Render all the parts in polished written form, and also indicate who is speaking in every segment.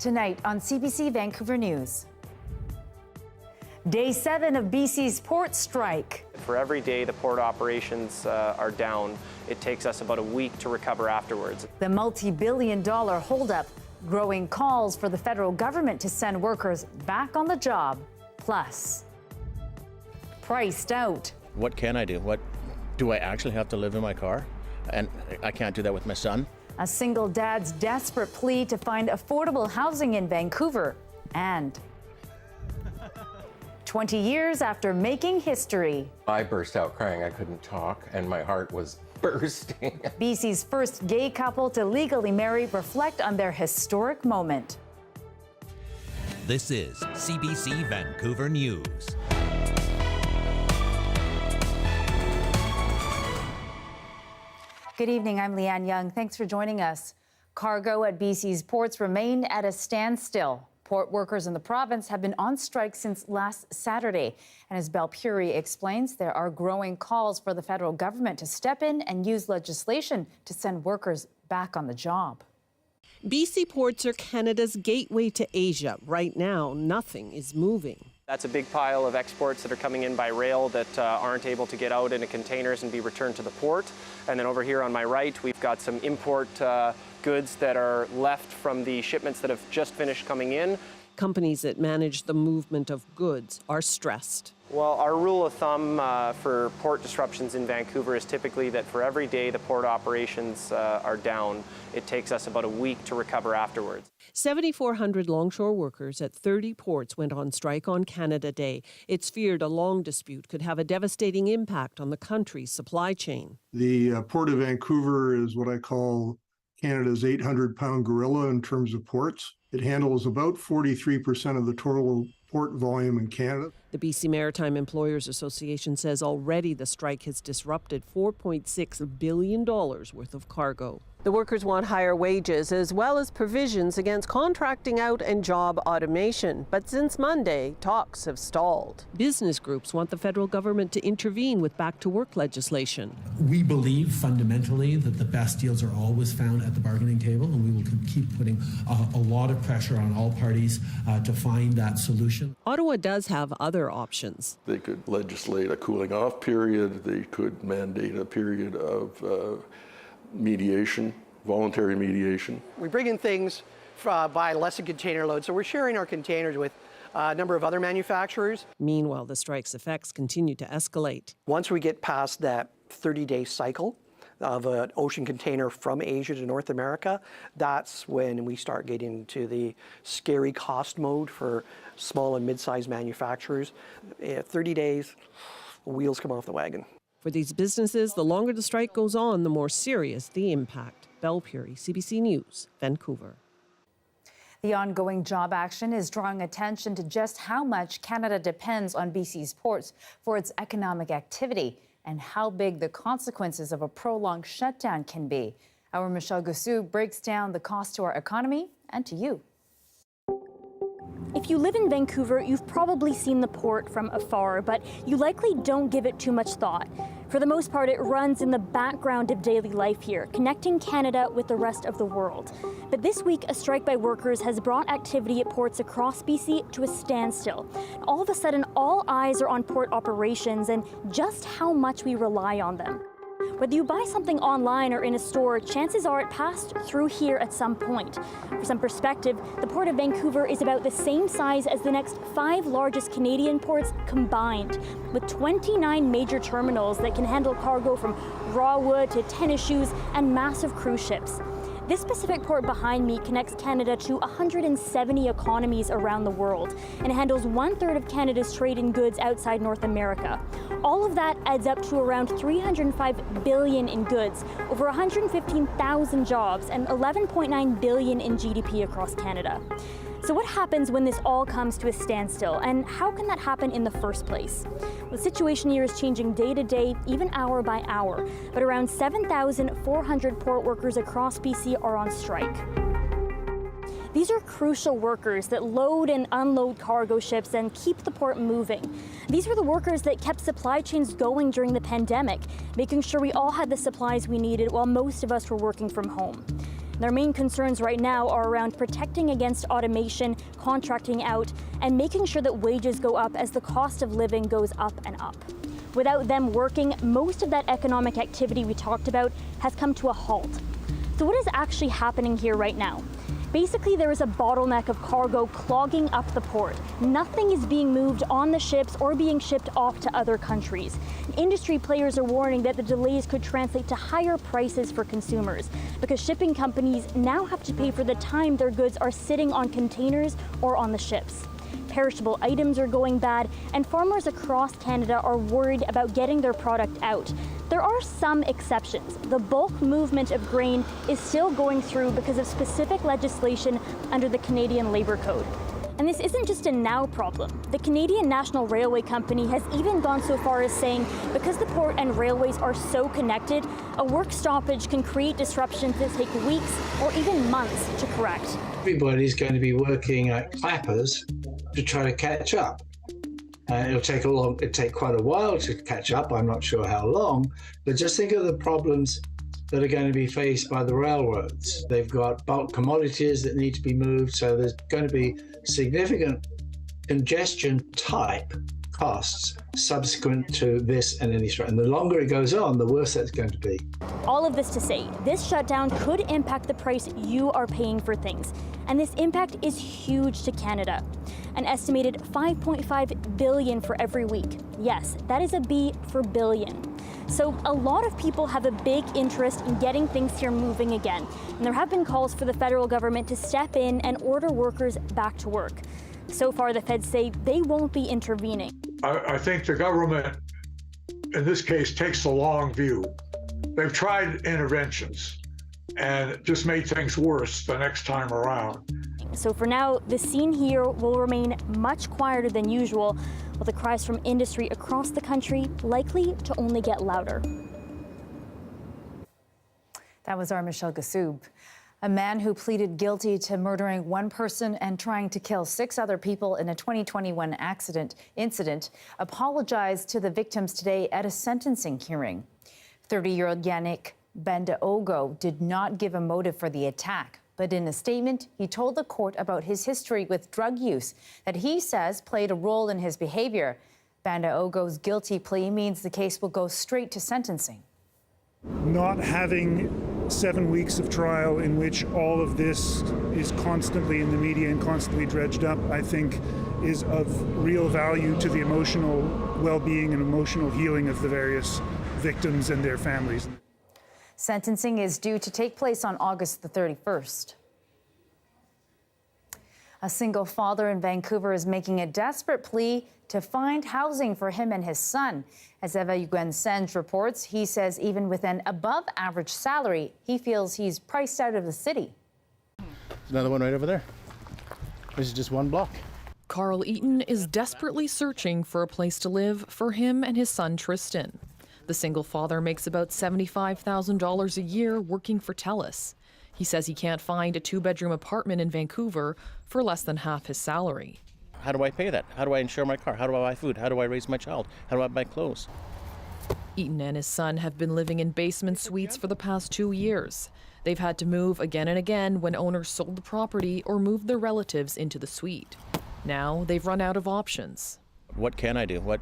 Speaker 1: Tonight on CBC Vancouver News. Day 7 of BC's port strike.
Speaker 2: For every day the port operations are down, it takes us about a week to recover afterwards.
Speaker 1: The multi-billion-dollar holdup, growing calls for the federal government to send workers back on the job, plus priced out.
Speaker 3: What can I do? What do I actually have to live in my car? And I can't do that with my son.
Speaker 1: A single dad's desperate plea to find affordable housing in Vancouver, and 20 years after making history.
Speaker 4: I burst out crying. I couldn't talk, and my heart was bursting.
Speaker 1: BC's first gay couple to legally marry reflect on their historic moment.
Speaker 5: This is CBC Vancouver News.
Speaker 1: Good evening, I'm Lien Yeung. Thanks for joining us. Cargo at BC's ports remain at a standstill. Port workers in the province have been on strike since last Saturday. And as Belle Puri explains, there are growing calls for the federal government to step in and use legislation to send workers back on the job.
Speaker 6: BC ports are Canada's gateway to Asia. Right now, nothing is moving.
Speaker 2: That's a big pile of exports that are coming in by rail that aren't able to get out into containers and be returned to the port. And then over here on my right, we've got some import goods that are left from the shipments that have just finished coming in.
Speaker 6: Companies that manage the movement of goods are stressed.
Speaker 2: Well, our rule of thumb for port disruptions in Vancouver is typically that for every day the port operations are down, it takes us about a week to recover afterwards. 7,400
Speaker 6: longshore workers at 30 ports went on strike on Canada Day. It's feared a long dispute could have a devastating impact on the country's supply chain.
Speaker 7: The Port of Vancouver is what I call Canada's 800-pound gorilla in terms of ports. It handles about 43% of the total port volume in Canada.
Speaker 6: The BC Maritime Employers Association says already the strike has disrupted $4.6 billion worth of cargo. The workers want higher wages as well as provisions against contracting out and job automation. But since Monday, talks have stalled. Business groups want the federal government to intervene with back-to-work legislation.
Speaker 8: We believe fundamentally that the best deals are always found at the bargaining table, and we will keep putting a lot of pressure on all parties to find that solution.
Speaker 6: Ottawa does have other options.
Speaker 9: They could legislate a cooling off period. They could mandate a period of mediation, voluntary mediation.
Speaker 10: We bring in things by less than container load, so we're sharing our containers with a number of other manufacturers.
Speaker 6: Meanwhile, the strike's effects continue to escalate.
Speaker 10: Once we get past that 30-day cycle of an ocean container from Asia to North America, that's when we start getting into the scary cost mode for small and mid-sized manufacturers. 30 days, wheels come off the wagon.
Speaker 6: For these businesses, the longer the strike goes on, the more serious the impact. Belle Puri, CBC News, Vancouver.
Speaker 1: The ongoing job action is drawing attention to just how much Canada depends on BC's ports for its economic activity and how big the consequences of a prolonged shutdown can be. Our Michelle Gossu breaks down the cost to our economy and to you.
Speaker 11: If you live in Vancouver, you've probably seen the port from afar, but you likely don't give it too much thought. For the most part, it runs in the background of daily life here, connecting Canada with the rest of the world. But this week, a strike by workers has brought activity at ports across BC to a standstill. All of a sudden, all eyes are on port operations and just how much we rely on them. Whether you buy something online or in a store, chances are it passed through here at some point. For some perspective, the Port of Vancouver is about the same size as the next 5 largest Canadian ports combined, with 29 major terminals that can handle cargo from raw wood to tennis shoes and massive cruise ships. This specific port behind me connects Canada to 170 economies around the world and handles 1/3 of Canada's trade in goods outside North America. All of that adds up to around $305 billion in goods, over 115,000 jobs, and $11.9 billion in GDP across Canada. So what happens when this all comes to a standstill, and how can that happen in the first place? The situation here is changing day to day, even hour by hour, but around 7,400 port workers across BC are on strike. These are crucial workers that load and unload cargo ships and keep the port moving. These were the workers that kept supply chains going during the pandemic, making sure we all had the supplies we needed while most of us were working from home. Their main concerns right now are around protecting against automation, contracting out, and making sure that wages go up as the cost of living goes up and up. Without them working, most of that economic activity we talked about has come to a halt. So what is actually happening here right now? Basically, there is a bottleneck of cargo clogging up the port. Nothing is being moved on the ships or being shipped off to other countries. Industry players are warning that the delays could translate to higher prices for consumers because shipping companies now have to pay for the time their goods are sitting on containers or on the ships. Perishable items are going bad, and farmers across Canada are worried about getting their product out. There are some exceptions. The bulk movement of grain is still going through because of specific legislation under the Canadian Labour Code. And this isn't just a now problem. The Canadian National Railway Company has even gone so far as saying because the port and railways are so connected, a work stoppage can create disruptions that take weeks or even months to correct.
Speaker 12: Everybody's going to be working at clappers to try to catch up. It'll take quite a while to catch up. I'm not sure how long, but just think of the problems that are going to be faced by the railroads. They've got bulk commodities that need to be moved, so there's going to be significant congestion type costs subsequent to this and any strike. And the longer it goes on, the worse that's going to be.
Speaker 11: All of this to say, this shutdown could impact the price you are paying for things. And this impact is huge to Canada. An estimated $5.5 billion for every week. Yes, that is a B for billion. So a lot of people have a big interest in getting things here moving again. And there have been calls for the federal government to step in and order workers back to work. So far, the feds say they won't be intervening.
Speaker 13: I think the government, in this case, takes the long view. They've tried interventions and it just made things worse the next time around.
Speaker 11: So for now, the scene here will remain much quieter than usual, with the cries from industry across the country likely to only get louder.
Speaker 1: That was our Michelle Gassoub. A man who pleaded guilty to murdering one person and trying to kill 6 other people in a 2021 incident apologized to the victims today at a sentencing hearing. 30-year-old Yannick Bandaogo did not give a motive for the attack, but in a statement, he told the court about his history with drug use that he says played a role in his behavior. Bandaogo's guilty plea means the case will go straight to sentencing.
Speaker 14: Not having 7 weeks of trial in which all of this is constantly in the media and constantly dredged up, I think is of real value to the emotional well-being and emotional healing of the various victims and their families.
Speaker 1: Sentencing is due to take place on August the 31st. A single father in Vancouver is making a desperate plea to find housing for him and his son. As Eva Yugen reports, he says even with an above-average salary, he feels he's priced out of the city.
Speaker 3: There's another one right over there. This is just one block.
Speaker 15: Carl Eaton is desperately searching for a place to live for him and his son Tristan. The single father makes about $75,000 a year working for TELUS. He says he can't find a 2-bedroom apartment in Vancouver for less than half his salary.
Speaker 3: How do I pay that? How do I insure my car? How do I buy food? How do I raise my child? How do I buy clothes?
Speaker 15: Eaton and his son have been living in basement suites for the past 2 years. They've had to move again and again when owners sold the property or moved their relatives into the suite. Now they've run out of options.
Speaker 3: What can I do? What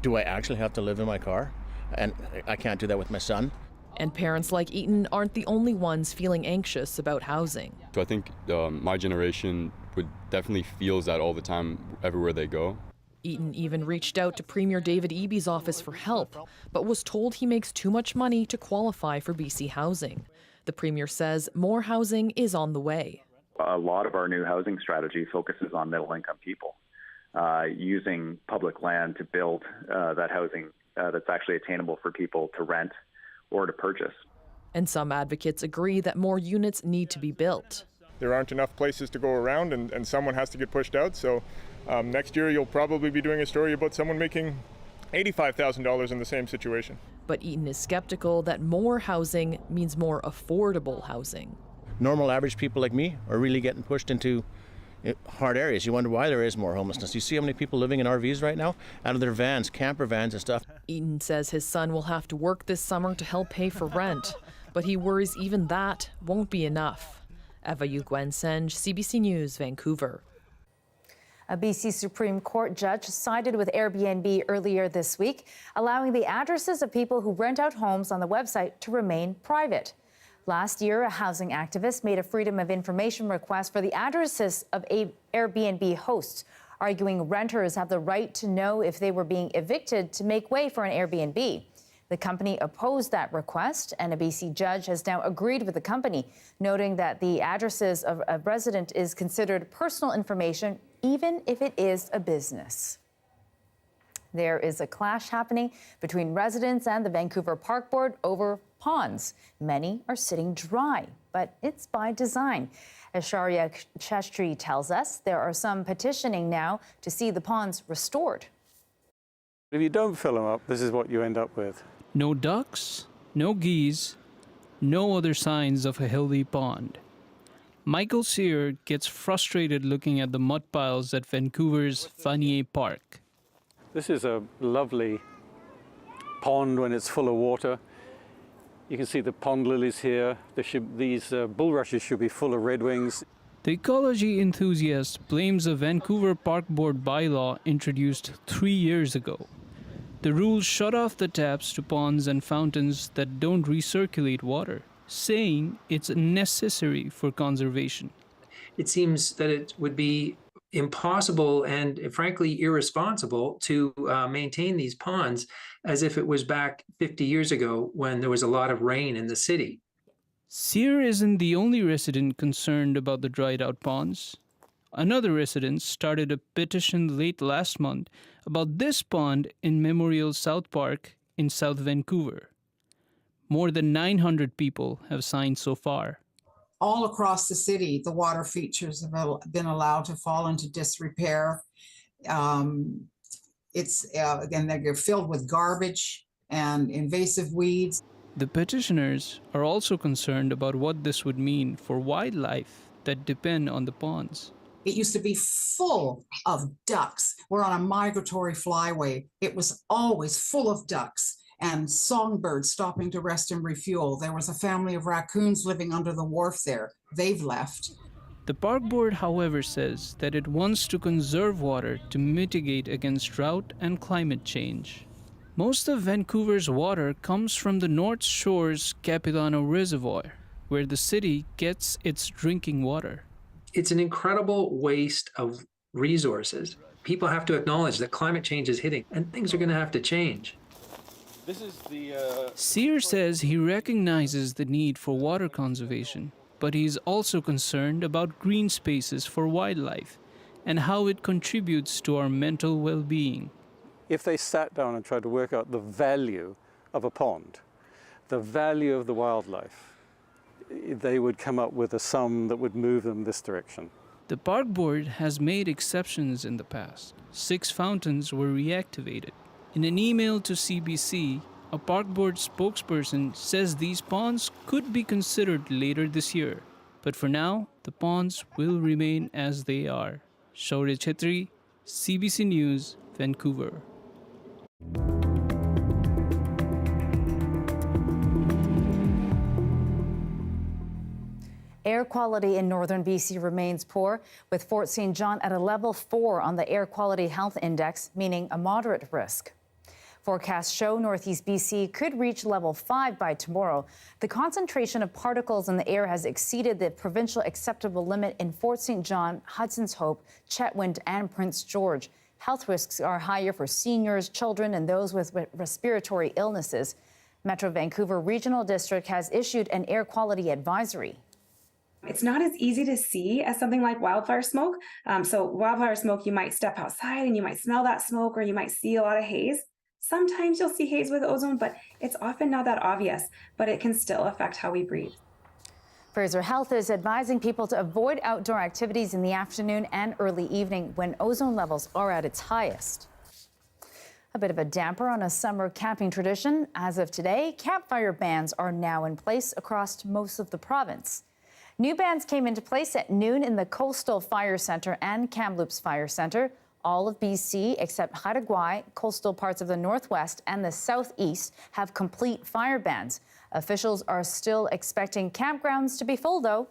Speaker 3: do I actually have to live in my car? And I can't do that with my son.
Speaker 15: And parents like Eaton aren't the only ones feeling anxious about housing.
Speaker 16: So I think my generation would definitely feels that all the time, everywhere they go.
Speaker 15: Eaton even reached out to Premier David Eby's office for help, but was told he makes too much money to qualify for BC housing. The Premier says more housing is on the way.
Speaker 17: A lot of our new housing strategy focuses on middle-income people, using public land to build that housing that's actually attainable for people to rent or to purchase.
Speaker 15: And some advocates agree that more units need to be built.
Speaker 18: There aren't enough places to go around and someone has to get pushed out. So next year you'll probably be doing a story about someone making $85,000 in the same situation.
Speaker 15: But Eaton is skeptical that more housing means more affordable housing.
Speaker 3: Normal average people like me are really getting pushed into hard areas. You wonder why there is more homelessness. You see how many people living in RVs right now? Out of their vans, camper vans and stuff.
Speaker 15: Eaton says his son will have to work this summer to help pay for rent. but he worries even that won't be enough. Eva Yugwen-Senge, CBC News, Vancouver.
Speaker 1: A BC Supreme Court judge sided with Airbnb earlier this week, allowing the addresses of people who rent out homes on the website to remain private. Last year, a housing activist made a Freedom of Information request for the addresses of Airbnb hosts, arguing renters have the right to know if they were being evicted to make way for an Airbnb. The company opposed that request, and a BC judge has now agreed with the company, noting that the addresses of a resident is considered personal information, even if it is a business. There is a clash happening between residents and the Vancouver Park Board over ponds. Many are sitting dry, but it's by design. As Sharia Chestri tells us, there are some petitioning now to see the ponds restored.
Speaker 19: If you don't fill them up, this is what you end up with.
Speaker 20: No ducks, no geese, no other signs of a healthy pond. Michael Sear gets frustrated looking at the mud piles at Vancouver's Vanier Park.
Speaker 19: This is a lovely pond when it's full of water. You can see the pond lilies here. These bulrushes should be full of redwings.
Speaker 20: The ecology enthusiast blames a Vancouver Park Board bylaw introduced 3 years ago. The rules shut off the taps to ponds and fountains that don't recirculate water, saying it's necessary for conservation.
Speaker 21: It seems that it would be impossible and frankly irresponsible to maintain these ponds as if it was back 50 years ago when there was a lot of rain in the city.
Speaker 20: Sear isn't the only resident concerned about the dried out ponds. Another resident started a petition late last month about this pond in Memorial South Park in South Vancouver. More than 900 people have signed so far.
Speaker 22: All across the city, the water features have been allowed to fall into disrepair. Again, they're filled with garbage and invasive weeds.
Speaker 20: The petitioners are also concerned about what this would mean for wildlife that depend on the ponds.
Speaker 22: It used to be full of ducks. We're on a migratory flyway. It was always full of ducks and songbirds stopping to rest and refuel. There was a family of raccoons living under the wharf there. They've left.
Speaker 20: The park board, however, says that it wants to conserve water to mitigate against drought and climate change. Most of Vancouver's water comes from the North Shore's Capilano Reservoir, where the city gets its drinking water.
Speaker 21: It's an incredible waste of resources. People have to acknowledge that climate change is hitting and things are going to have to change.
Speaker 20: Sear says he recognizes the need for water conservation, but he is also concerned about green spaces for wildlife and how it contributes to our mental well-being.
Speaker 19: If they sat down and tried to work out the value of a pond, the value of the wildlife, they would come up with a sum that would move them this direction.
Speaker 20: The park board has made exceptions in the past. 6 fountains were reactivated. In an email to CBC, a park board spokesperson says these ponds could be considered later this year. But for now, the ponds will remain as they are. Shaurya Chhetri, CBC News, Vancouver.
Speaker 1: Air quality in northern BC remains poor, with Fort St. John at a level 4 on the Air Quality Health Index, meaning a moderate risk. Forecasts show northeast BC could reach level 5 by tomorrow. The concentration of particles in the air has exceeded the provincial acceptable limit in Fort St. John, Hudson's Hope, Chetwynd, and Prince George. Health risks are higher for seniors, children, and those with respiratory illnesses. Metro Vancouver Regional District has issued an air quality advisory.
Speaker 23: It's not as easy to see as something like wildfire smoke. So wildfire smoke, you might step outside and you might smell that smoke, or you might see a lot of haze. Sometimes you'll see haze with ozone, but it's often not that obvious, but it can still affect how we breathe.
Speaker 1: Fraser Health is advising people to avoid outdoor activities in the afternoon and early evening when ozone levels are at its highest. A bit of a damper on a summer camping tradition. As of today, campfire bans are now in place across most of the province. New bans came into place at noon in the Coastal Fire Centre and Kamloops Fire Centre. All of BC, except Haida Gwaii, coastal parts of the northwest and the southeast, have complete fire bans. Officials are still expecting campgrounds to be full, though.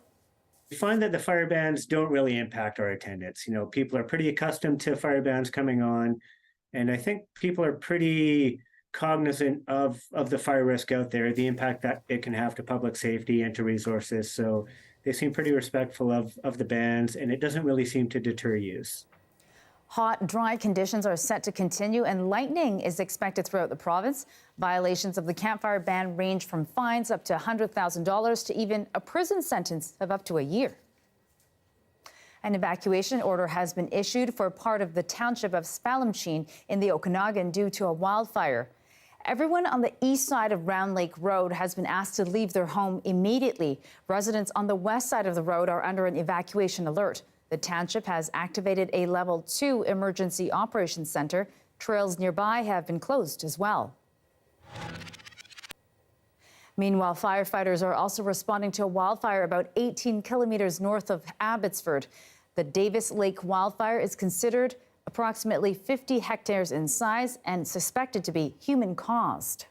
Speaker 2: We find that the fire bans don't really impact our attendance. People are pretty accustomed to fire bans coming on, and I think people are pretty cognizant of the fire risk out there, the impact that it can have to public safety and to resources. So they seem pretty respectful of the bans, and it doesn't really seem to deter use.
Speaker 1: Hot, dry conditions are set to continue, and lightning is expected throughout the province. Violations of the campfire ban range from fines up to $100,000 to even a prison sentence of up to a year. An evacuation order has been issued for part of the township of Spalumsheen in the Okanagan due to a wildfire. Everyone on the east side of Round Lake Road has been asked to leave their home immediately. Residents on the west side of the road are under an evacuation alert. The township has activated a Level 2 emergency operations center. Trails nearby have been closed as well. Meanwhile, firefighters are also responding to a wildfire about 18 kilometers north of Abbotsford. The Davis Lake wildfire is considered approximately 50 hectares in size and suspected to be human-caused.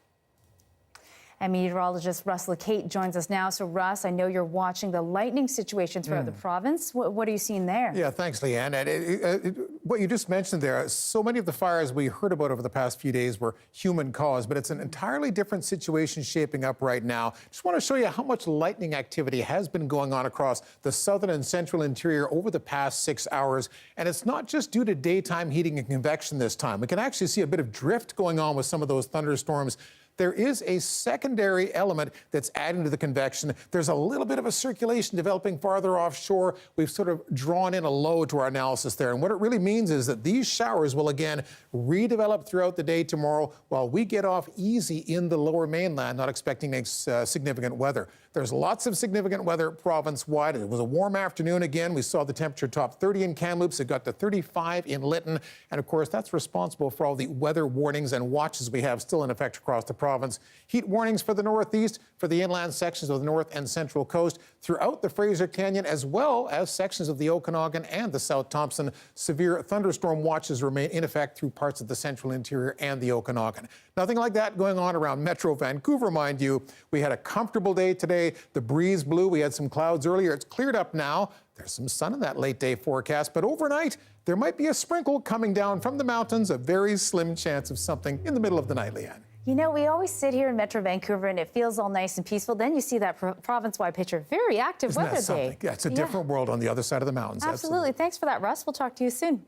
Speaker 1: And meteorologist Russ LeCate joins us now. So, Russ, I know you're watching the lightning situation throughout the province. What are you seeing there?
Speaker 4: Yeah, thanks, Leanne. And what you just mentioned there, so many of the fires we heard about over the past few days were human-caused, but it's an entirely different situation shaping up right now. Just want to show you how much lightning activity has been going on across the southern and central interior over the past 6 hours. And it's not just due to daytime heating and convection this time. We can actually see a bit of drift going on with some of those thunderstorms. There is a secondary element that's adding to the convection. There's a little bit of a circulation developing farther offshore. We've sort of drawn in a low to our analysis there. And what it really means is that these showers will again redevelop throughout the day tomorrow while we get off easy in the lower mainland, not expecting significant weather. There's lots of significant weather province-wide. It was a warm afternoon again. We saw the temperature top 30 in Kamloops. It got to 35 in Lytton. And of course, that's responsible for all the weather warnings and watches we have still in effect across the province. Heat warnings for the northeast, for the inland sections of the north and central coast, throughout the Fraser Canyon, as well as sections of the Okanagan and the South Thompson. Severe thunderstorm watches remain in effect through parts of the central interior and the Okanagan. Nothing like that going on around Metro Vancouver, mind you. We had a comfortable day today. The breeze blew. We had some clouds earlier. It's cleared up now. There's some sun in that late day forecast, but overnight, there might be a sprinkle coming down from the mountains, a very slim chance of something in the middle of the night, Leanne.
Speaker 1: You know, we always sit here in Metro Vancouver and it feels all nice and peaceful. Then you see that province-wide picture. Very active
Speaker 4: Isn't
Speaker 1: weather
Speaker 4: that something?
Speaker 1: day.
Speaker 4: Yeah, it's a different world on the other side of the mountains.
Speaker 1: Absolutely. Thanks for that, Russ. We'll talk to you soon.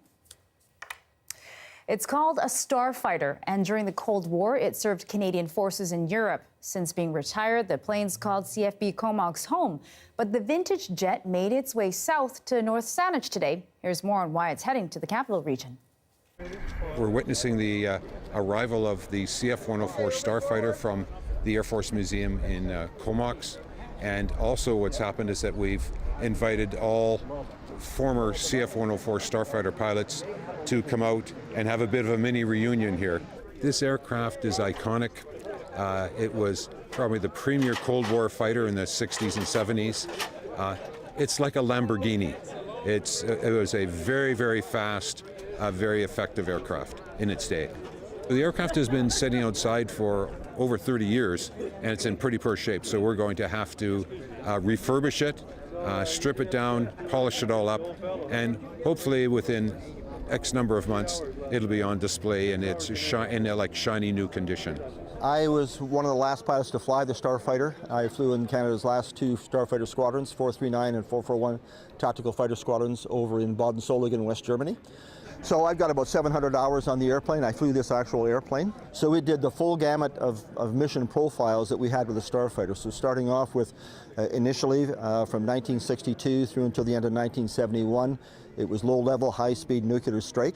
Speaker 1: It's called a Starfighter, and during the Cold War, it served Canadian forces in Europe. Since being retired, the plane's called CFB Comox home. But the vintage jet made its way south to North Saanich today. Here's more on why it's heading to the capital region.
Speaker 5: We're witnessing the arrival of the CF104 Starfighter from the Air Force Museum in Comox. And also what's happened is that we've invited all former CF104 Starfighter pilots to come out and have a bit of a mini reunion here. This aircraft is iconic. It was probably the premier Cold War fighter in the 60s and 70s. It's like a Lamborghini. It was a very, very fast, very effective aircraft in its day. The aircraft has been sitting outside for over 30 years, and it's in pretty poor shape, so we're going to have to refurbish it, strip it down, polish it all up, and hopefully within X number of months, it'll be on display in its shiny new condition.
Speaker 24: I was one of the last pilots to fly the Starfighter. I flew in Canada's last two Starfighter squadrons, 439 and 441 tactical fighter squadrons over in Baden-Solingen, West Germany. So I've got about 700 hours on the airplane. I flew this actual airplane. So we did the full gamut of mission profiles that we had with the Starfighter. So starting off with initially from 1962 through until the end of 1971, it was low-level, high-speed nuclear strike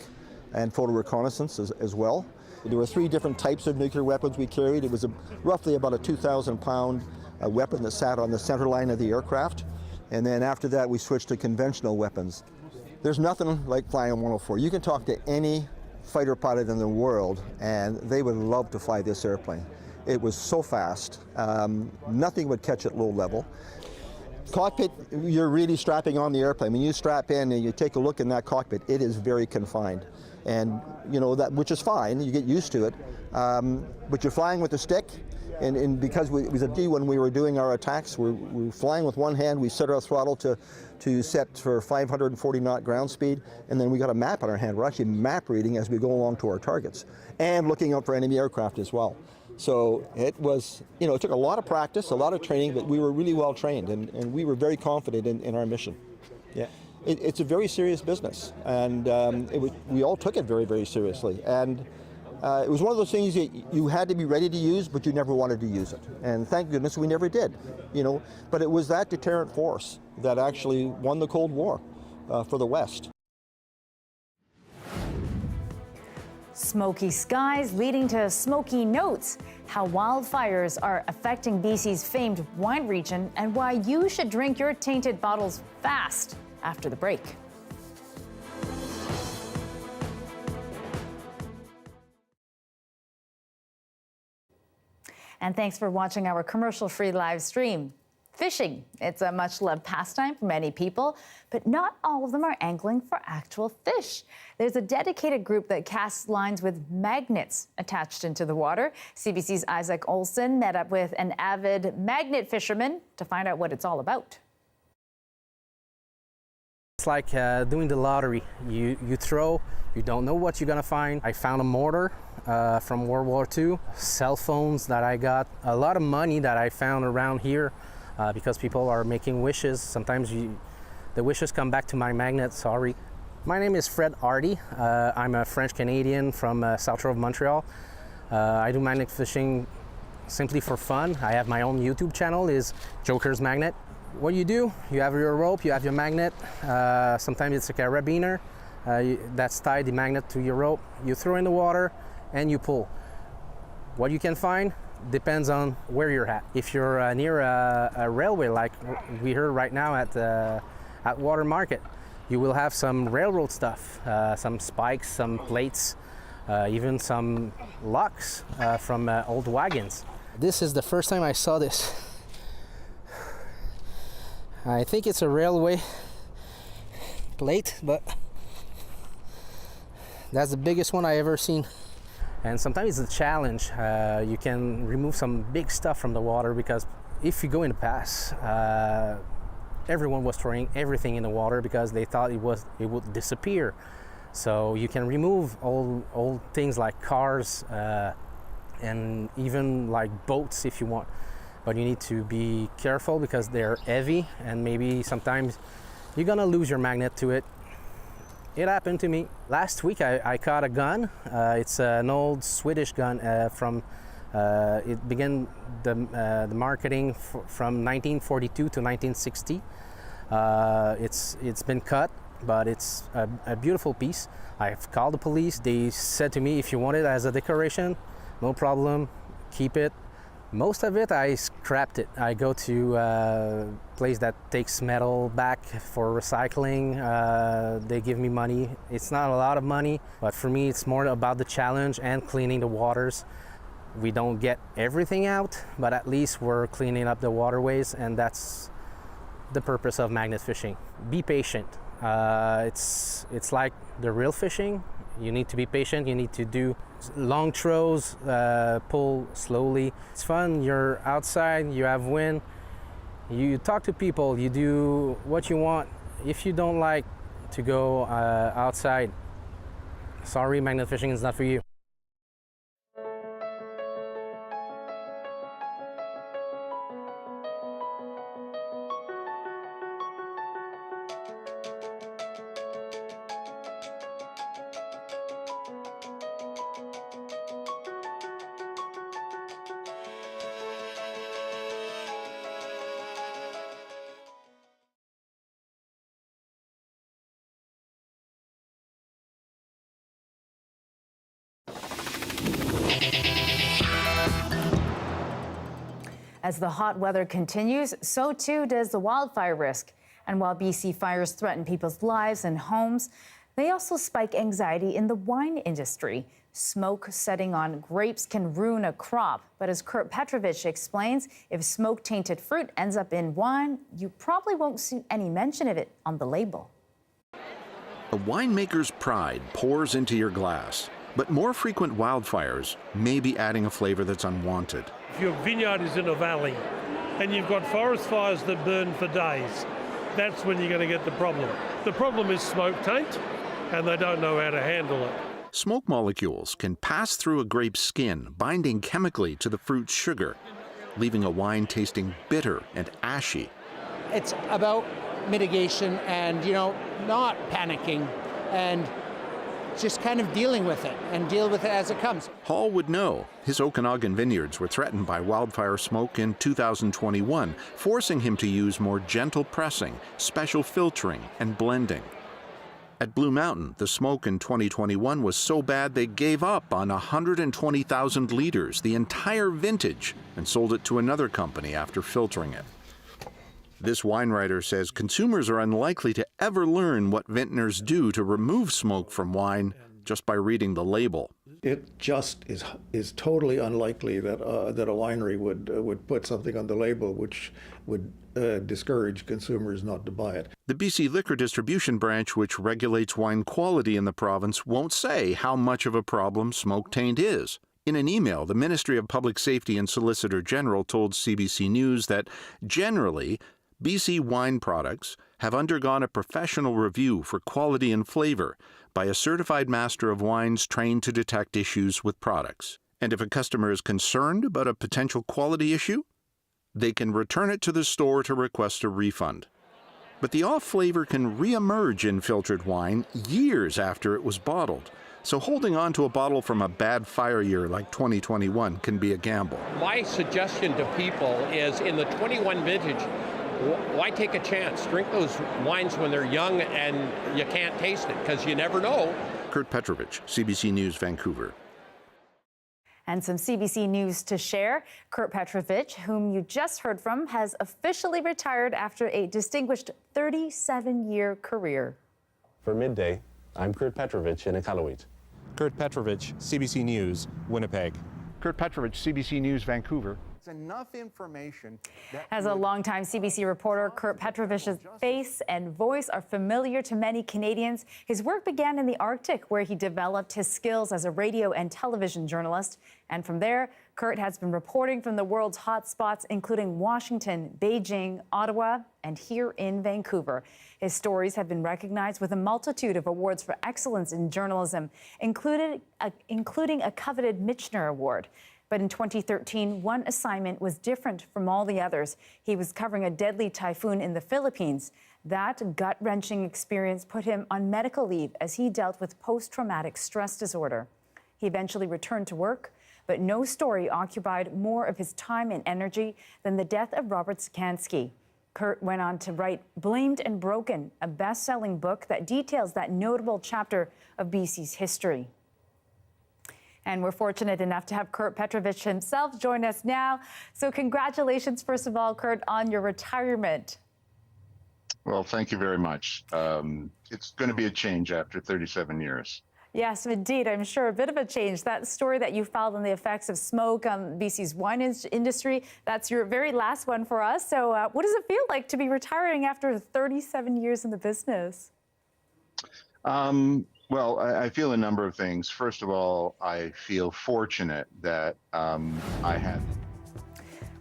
Speaker 24: and photo reconnaissance as well. There were three different types of nuclear weapons we carried. It was roughly about a 2,000-pound weapon that sat on the center line of the aircraft. And then after that, we switched to conventional weapons. There's nothing like flying a 104. You can talk to any fighter pilot in the world, and they would love to fly this airplane. It was so fast. Nothing would catch it low level. Cockpit, you're really strapping on the airplane. When you strap in and you take a look in that cockpit, it is very confined. And, you know, that, which is fine, you get used to it. But you're flying with a stick, and because it was a D when we were doing our attacks, we're flying with one hand, we set our throttle to set for 540 knot ground speed, and then we got a map on our hand. We're actually map reading as we go along to our targets, and looking out for enemy aircraft as well. So it was, you know, it took a lot of practice, a lot of training, but we were really well trained, and we were very confident in our mission. Yeah. It's a very serious business, and we all took it very, very seriously. And it was one of those things that you had to be ready to use, but you never wanted to use it. And thank goodness we never did, you know. But it was that deterrent force that actually won the Cold War for the West.
Speaker 1: Smoky skies leading to smoky notes. How wildfires are affecting BC's famed wine region, and why you should drink your tainted bottles fast. After the break. And thanks for watching our commercial-free live stream. Fishing, it's a much-loved pastime for many people, but not all of them are angling for actual fish. There's a dedicated group that casts lines with magnets attached into the water. CBC's Isaac Olson met up with an avid magnet fisherman to find out what it's all about.
Speaker 7: It's like doing the lottery. You throw, you don't know what you're gonna find. I found a mortar from World War II, cell phones that I got, a lot of money that I found around here because people are making wishes. Sometimes the wishes come back to my magnet, sorry. My name is Fred Hardy. I'm a French-Canadian from South Shore of Montreal. I do magnet fishing simply for fun. I have my own YouTube channel, is Joker's Magnet. What you do, you have your rope, you have your magnet, sometimes it's a carabiner that's tied the magnet to your rope. You throw in the water and you pull. What you can find depends on where you're at. If you're near a railway, like we heard right now at Water Market, you will have some railroad stuff, some spikes, some plates, even some locks from old wagons. This is the first time I saw this. I think it's a railway plate, but that's the biggest one I ever seen. And sometimes it's a challenge. You can remove some big stuff from the water, because if you go in the pass, everyone was throwing everything in the water because they thought it would disappear. So you can remove old things like cars and even like boats if you want. But you need to be careful because they're heavy, and maybe sometimes you're gonna lose your magnet to it. It happened to me. Last week I caught a gun. It's an old Swedish gun it began the marketing from 1942 to 1960. It's been cut, but it's a beautiful piece. I've called the police. They said to me, if you want it as a decoration, no problem, keep it. Most of it, I scrapped it. I go to a place that takes metal back for recycling. They give me money. It's not a lot of money, but for me, it's more about the challenge and cleaning the waters. We don't get everything out, but at least we're cleaning up the waterways, and that's the purpose of magnet fishing. Be patient. It's like the real fishing. You need to be patient. You need to do long throws, pull slowly. It's fun. You're outside, you have wind, you talk to people, you do what you want. If you don't like to go outside, sorry, magnet fishing is not for you.
Speaker 1: As the hot weather continues, so too does the wildfire risk. And while BC fires threaten people's lives and homes, they also spike anxiety in the wine industry. Smoke setting on grapes can ruin a crop. But as Kurt Petrovich explains, if smoke-tainted fruit ends up in wine, you probably won't see any mention of it on the label.
Speaker 6: A winemaker's pride pours into your glass, but more frequent wildfires may be adding a flavor that's unwanted.
Speaker 8: If your vineyard is in a valley and you've got forest fires that burn for days, that's when you're going to get the problem. The problem is smoke taint, and they don't know how to handle it.
Speaker 6: Smoke molecules can pass through a grape's skin, binding chemically to the fruit's sugar, leaving a wine tasting bitter and ashy.
Speaker 9: It's about mitigation and, not panicking and just kind of dealing with it and deal with it as it comes.
Speaker 6: Hall would know. His Okanagan vineyards were threatened by wildfire smoke in 2021, forcing him to use more gentle pressing, special filtering, and blending. At Blue Mountain, the smoke in 2021 was so bad they gave up on 120,000 liters, the entire vintage, and sold it to another company after filtering it. This wine writer says consumers are unlikely to ever learn what vintners do to remove smoke from wine just by reading the label.
Speaker 10: It just is totally unlikely that that a winery would put something on the label which would discourage consumers not to buy it.
Speaker 6: The BC Liquor Distribution Branch, which regulates wine quality in the province, won't say how much of a problem smoke taint is. In an email, the Ministry of Public Safety and Solicitor General told CBC News that generally, BC wine products have undergone a professional review for quality and flavor by a certified master of wines trained to detect issues with products. And if a customer is concerned about a potential quality issue, they can return it to the store to request a refund. But the off flavor can re-emerge in filtered wine years after it was bottled. So holding on to a bottle from a bad fire year like 2021 can be a gamble.
Speaker 25: My suggestion to people is in the 21 vintage, why take a chance? Drink those wines when they're young and you can't taste it, because you never know.
Speaker 6: Kurt Petrovich, CBC News, Vancouver.
Speaker 1: And some CBC News to share. Kurt Petrovich, whom you just heard from, has officially retired after a distinguished 37-year career.
Speaker 26: For Midday, I'm Kurt Petrovich in Iqaluit.
Speaker 27: Kurt Petrovich, CBC News, Winnipeg.
Speaker 28: Kurt Petrovich, CBC News, Vancouver.
Speaker 4: It's enough information that
Speaker 1: As a longtime CBC reporter, Kurt Petrovich's face and voice are familiar to many Canadians. His work began in the Arctic, where he developed his skills as a radio and television journalist. And from there, Kurt has been reporting from the world's hotspots, including Washington, Beijing, Ottawa, and here in Vancouver. His stories have been recognized with a multitude of awards for excellence in journalism, including a coveted Michener Award. But in 2013, one assignment was different from all the others. He was covering a deadly typhoon in the Philippines. That gut-wrenching experience put him on medical leave as he dealt with post-traumatic stress disorder. He eventually returned to work, but no story occupied more of his time and energy than the death of Robert Sikansky. Kurt went on to write Blamed and Broken, a best-selling book that details that notable chapter of BC's history. And we're fortunate enough to have Kurt Petrovich himself join us now. So congratulations, first of all, Kurt, on your retirement.
Speaker 29: Well, thank you very much. It's going to be a change after 37 years.
Speaker 1: Yes, indeed. I'm sure a bit of a change. That story that you filed on the effects of smoke on BC's wine industry, that's your very last one for us. So what does it feel like to be retiring after 37 years in the business?
Speaker 29: Well, I feel a number of things. First of all, I feel fortunate that I had.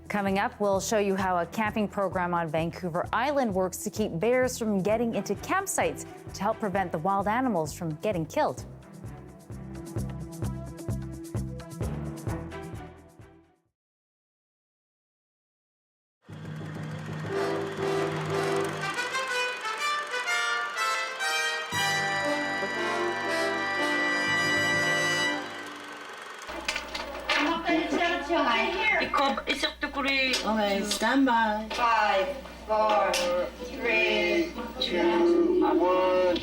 Speaker 1: Coming up, we'll show you how a camping program on Vancouver Island works to keep bears from getting into campsites to help prevent the wild animals from getting killed.
Speaker 30: Okay, stand by. 5, 4, 3, 2, 1.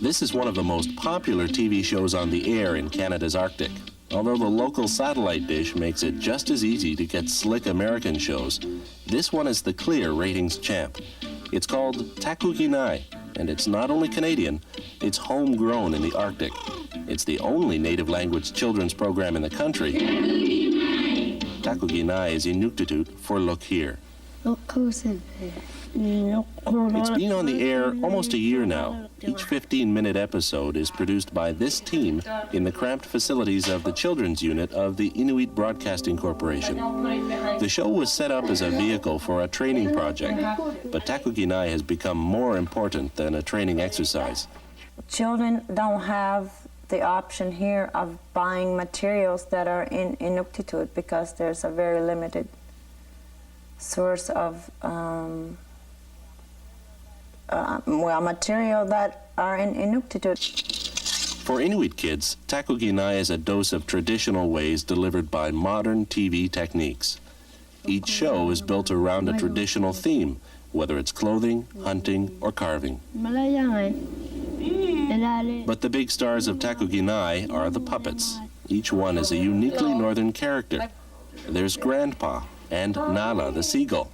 Speaker 26: This is one of the most popular TV shows on the air in Canada's Arctic. Although the local satellite dish makes it just as easy to get slick American shows, this one is the clear ratings champ. It's called Takuginai, and it's not only Canadian, it's homegrown in the Arctic. It's the only native language children's program in the country. Takuginai is Inuktitut for look here. It's been on the air almost a year now. Each 15-minute episode is produced by this team in the cramped facilities of the children's unit of the Inuit Broadcasting Corporation. The show was set up as a vehicle for a training project, but Takuginai has become more important than a training exercise.
Speaker 3: Children don't have the option here of buying materials that are in Inuktitut because there's a very limited source of material that are in Inuktitut.
Speaker 26: For Inuit kids, Takuginai is a dose of traditional ways delivered by modern TV techniques. Each show is built around a traditional theme, whether it's clothing, hunting, or carving. But the big stars of Takuginai are the puppets. Each one is a uniquely northern character. There's Grandpa and Nala the seagull,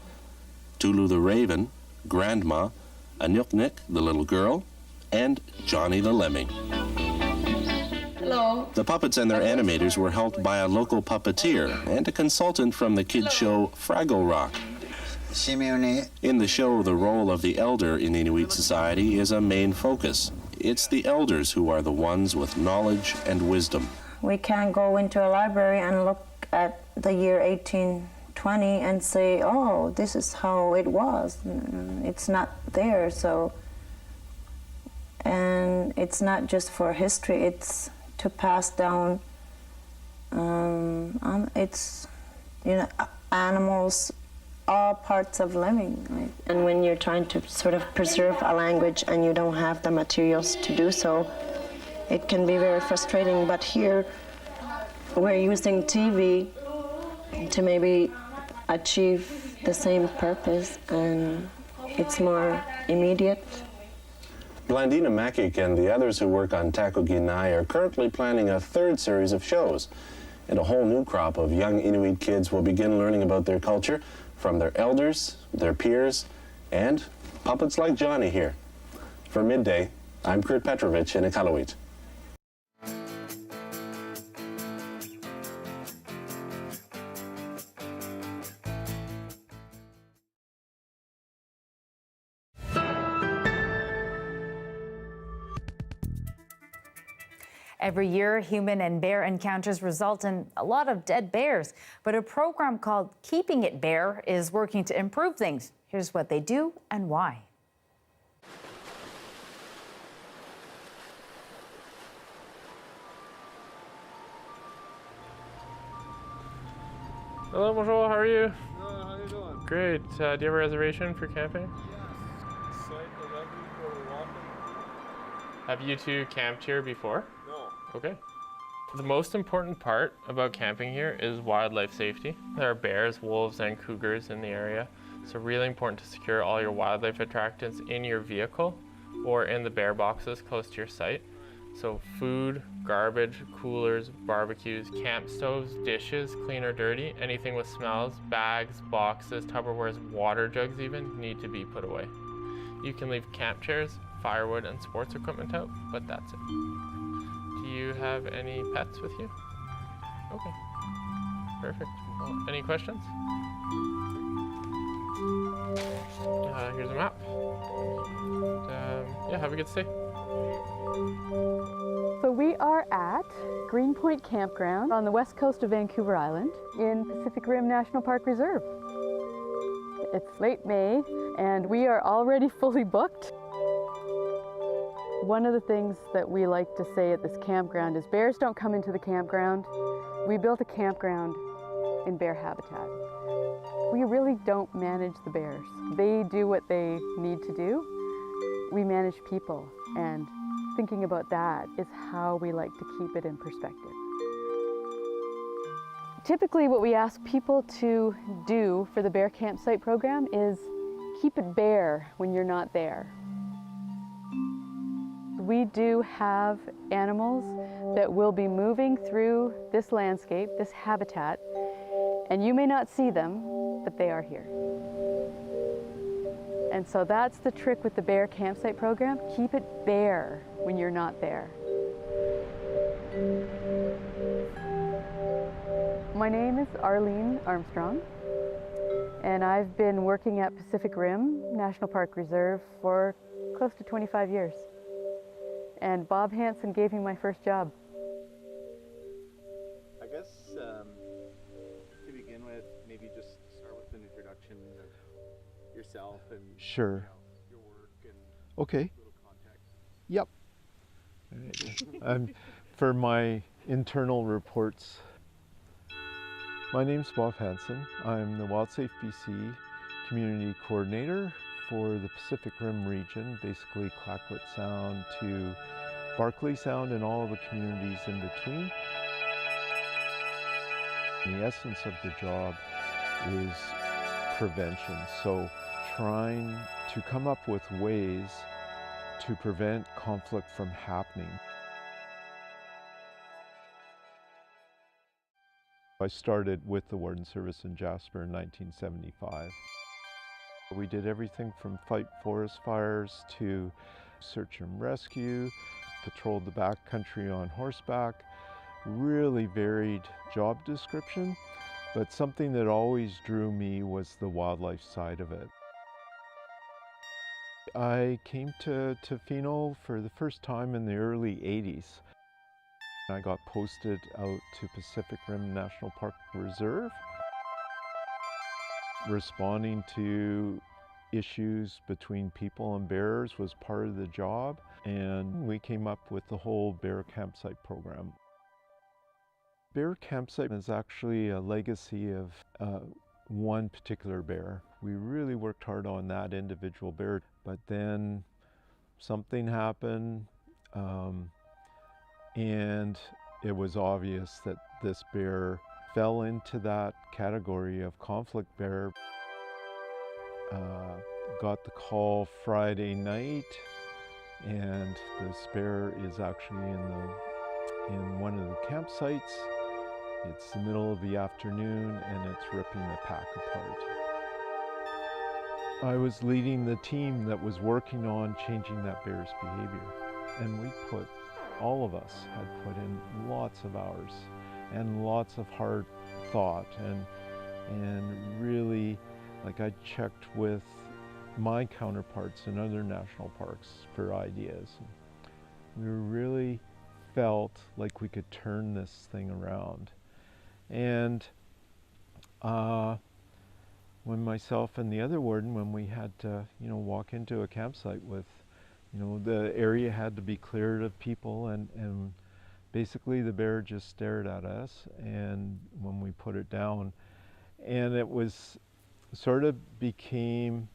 Speaker 26: Tulu the raven, Grandma, Anuknik the little girl, and Johnny the lemming.
Speaker 30: Hello.
Speaker 26: The puppets and their animators were helped by a local puppeteer and a consultant from the kids show Fraggle Rock. In the show, the role of the elder in Inuit society is a main focus. It's the elders who are the ones with knowledge and wisdom.
Speaker 3: We can't go into a library and look at the year 1820 and say, oh, this is how it was. It's not there, so. And it's not just for history, it's to pass down, it's, animals, all parts of living. Right? And when you're trying to sort of preserve a language and you don't have the materials to do so, it can be very frustrating. But here, we're using TV to maybe achieve the same purpose, and it's more immediate.
Speaker 26: Blandina Makic and the others who work on Takuginai are currently planning a third series of shows. And a whole new crop of young Inuit kids will begin learning about their culture from their elders, their peers, and puppets like Johnny here. For Midday, I'm Kurt Petrovich in Iqaluit.
Speaker 1: Every year, human and bear encounters result in a lot of dead bears, but a program called Keeping It Bear is working to improve things. Here's what they do and why.
Speaker 11: Hello, bonjour, how are you?
Speaker 12: Good, how you doing?
Speaker 11: Great. Do you have a reservation for camping?
Speaker 12: Yes. Site 11 for walking.
Speaker 11: Have you two camped here before?
Speaker 12: No.
Speaker 11: Okay. The most important part about camping here is wildlife safety. There are bears, wolves, and cougars in the area, so really important to secure all your wildlife attractants in your vehicle or in the bear boxes close to your site. So food, garbage, coolers, barbecues, camp stoves, dishes, clean or dirty, anything with smells, bags, boxes, Tupperwares, water jugs even, need to be put away. You can leave camp chairs, firewood, and sports equipment out, but that's it. Do you have any pets with you? Okay, perfect. Well, any questions? Here's a map. Yeah, have a good stay.
Speaker 13: So we are at Greenpoint Campground on the west coast of Vancouver Island in Pacific Rim National Park Reserve. It's late May and we are already fully booked. One of the things that we like to say at this campground is bears don't come into the campground. We built a campground in bear habitat. We really don't manage the bears. They do what they need to do. We manage people, and thinking about that is how we like to keep it in perspective. Typically what we ask people to do for the bear campsite program is keep it bare when you're not there. We do have animals that will be moving through this landscape, this habitat, and you may not see them, but they are here. And so that's the trick with the bear campsite program. Keep it bare when you're not there. My name is Arlene Armstrong, and I've been working at Pacific Rim National Park Reserve for close to 25 years. And Bob Hansen gave me my first job.
Speaker 27: I guess to begin with, maybe just start with an introduction of yourself and
Speaker 12: Sure.
Speaker 27: your work and
Speaker 12: Okay.
Speaker 27: a little context.
Speaker 12: Yep. For my internal reports, my name's Bob Hansen. I'm the WildSafe BC Community Coordinator for the Pacific Rim region, basically Clayoquot Sound to Barkley Sound and all of the communities in between. The essence of the job is prevention, so trying to come up with ways to prevent conflict from happening. I started with the Warden Service in Jasper in 1975. We did everything from fight forest fires to search and rescue, patrolled the backcountry on horseback, really varied job description, but something that always drew me was the wildlife side of it. I came to Tofino for the first time in the early 80s. I got posted out to Pacific Rim National Park Reserve, responding to issues between people and bears was part of the job, and we came up with the whole bear campsite program. Bear campsite is actually a legacy of one particular bear. We really worked hard on that individual bear, but then something happened, and it was obvious that this bear fell into that category of conflict bear. Got the call Friday night, and this bear is actually in one of the campsites. It's the middle of the afternoon, and it's ripping the pack apart. I was leading the team that was working on changing that bear's behavior, and all of us had put in lots of hours and lots of hard thought, and really, like, I checked with my counterparts in other national parks for ideas. We really felt like we could turn this thing around. And when myself and the other warden, when we had to, walk into a campsite with, the area had to be cleared of people, and basically the bear just stared at us, and when we put it down, and it was sort of became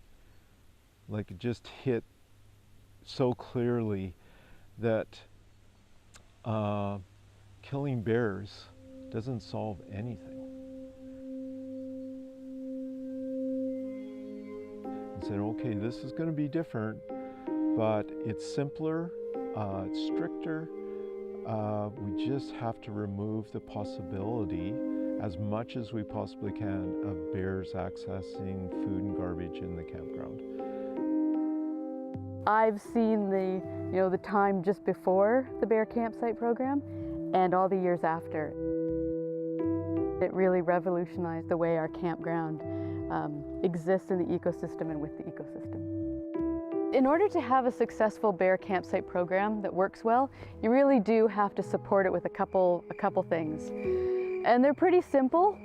Speaker 12: like it just hit so clearly that killing bears doesn't solve anything. And said, okay, this is going to be different, but it's simpler, it's stricter. We just have to remove the possibility, as much as we possibly can, of bears accessing food and garbage in the campground.
Speaker 13: I've seen the time just before the bear campsite program and all the years after. It really revolutionized the way our campground exists in the ecosystem and with the ecosystem. In order to have a successful bear campsite program that works well, you really do have to support it with a couple things. And they're pretty simple.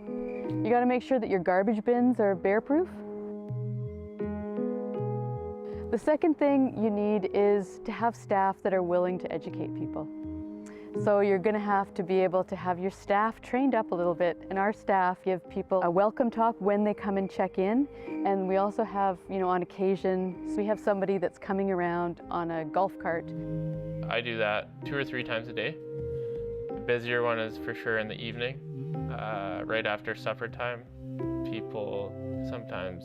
Speaker 13: You got to make sure that your garbage bins are bear-proof. The second thing you need is to have staff that are willing to educate people. So you're going to have to be able to have your staff trained up a little bit. And our staff give people a welcome talk when they come and check in. And we also have, on occasion, we have somebody that's coming around on a golf cart.
Speaker 11: I do that 2 or 3 times a day. The busier one is for sure in the evening, right after supper time. People sometimes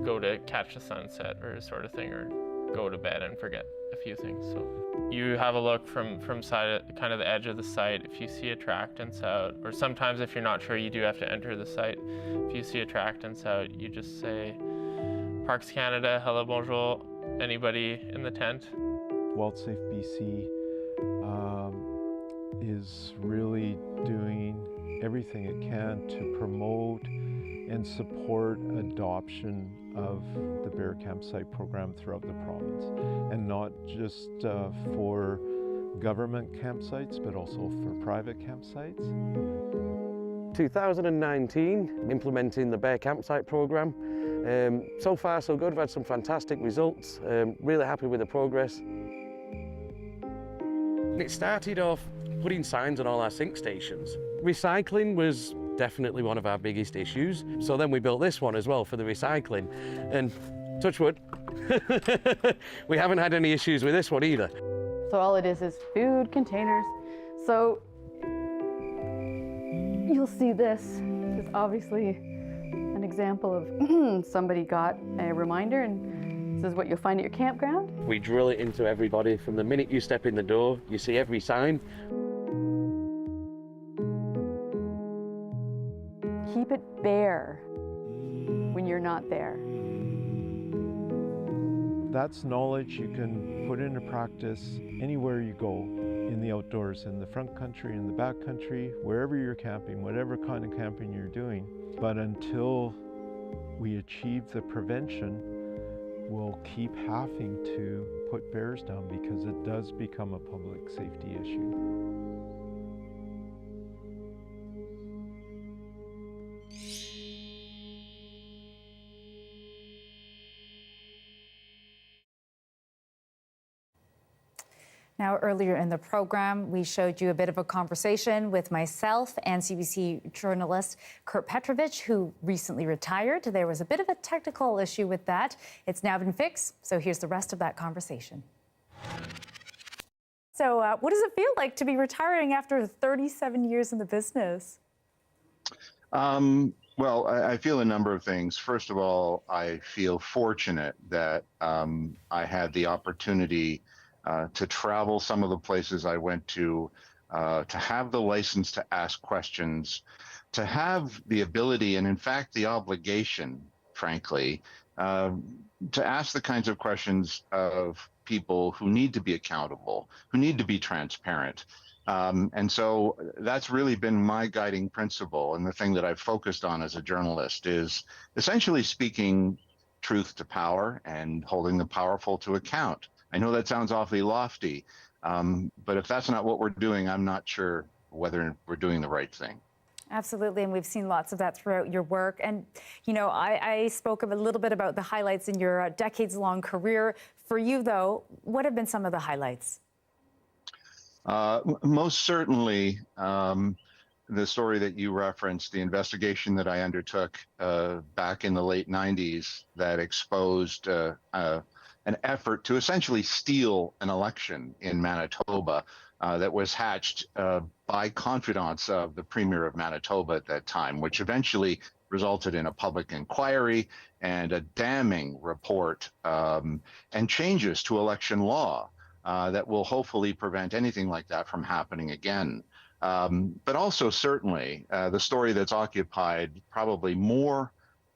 Speaker 11: go to catch the sunset or sort of thing, or go to bed and forget. a few things. So you have a look from kind of the edge of the site. If you see attractants out, or sometimes if you're not sure, you do have to enter the site. If you see attractants out, you just say, Parks Canada, hello, bonjour, anybody in the tent?
Speaker 12: WildSafe BC is really doing everything it can to promote and support adoption of the bear campsite program throughout the province, and not just for government campsites, but also for private campsites.
Speaker 14: 2019, implementing the bear campsite program. So far so good, we've had some fantastic results, really happy with the progress. It started off putting signs on all our sink stations. Recycling was definitely one of our biggest issues, so then we built this one as well for the recycling, and touch wood, we haven't had any issues with this one either.
Speaker 13: So all it is food containers. So you'll see this is obviously an example of somebody got a reminder, and this is what you'll find at your campground.
Speaker 14: We drill it into everybody from the minute you step in the door. You see every sign.
Speaker 13: Keep it bare when you're not there.
Speaker 12: That's knowledge you can put into practice anywhere you go, in the outdoors, in the front country, in the back country, wherever you're camping, whatever kind of camping you're doing. But until we achieve the prevention, we'll keep having to put bears down because it does become a public safety issue.
Speaker 1: Now, earlier in the program, we showed you a bit of a conversation with myself and CBC journalist Kurt Petrovich, who recently retired. There was a bit of a technical issue with that. It's now been fixed, so here's the rest of that conversation. So what does it feel like to be retiring after 37 years in the business?
Speaker 29: Well, I feel a number of things. First of all, I feel fortunate that I had the opportunity to travel some of the places I went to have the license to ask questions, to have the ability and in fact the obligation, frankly, to ask the kinds of questions of people who need to be accountable, who need to be transparent. And so that's really been my guiding principle, and the thing that I've focused on as a journalist is essentially speaking truth to power and holding the powerful to account. I know that sounds awfully lofty, but if that's not what we're doing, I'm not sure whether we're doing the right thing.
Speaker 1: Absolutely, and we've seen lots of that throughout your work. And, you know, I spoke a little bit about the highlights in your decades-long career. For you, though, what have been some of the highlights?
Speaker 29: Most certainly, the story that you referenced, the investigation that I undertook back in the late 90s that exposed an effort to essentially steal an election in Manitoba that was hatched by confidants of the Premier of Manitoba at that time, which eventually resulted in a public inquiry and a damning report and changes to election law that will hopefully prevent anything like that from happening again. But also certainly the story that's occupied probably more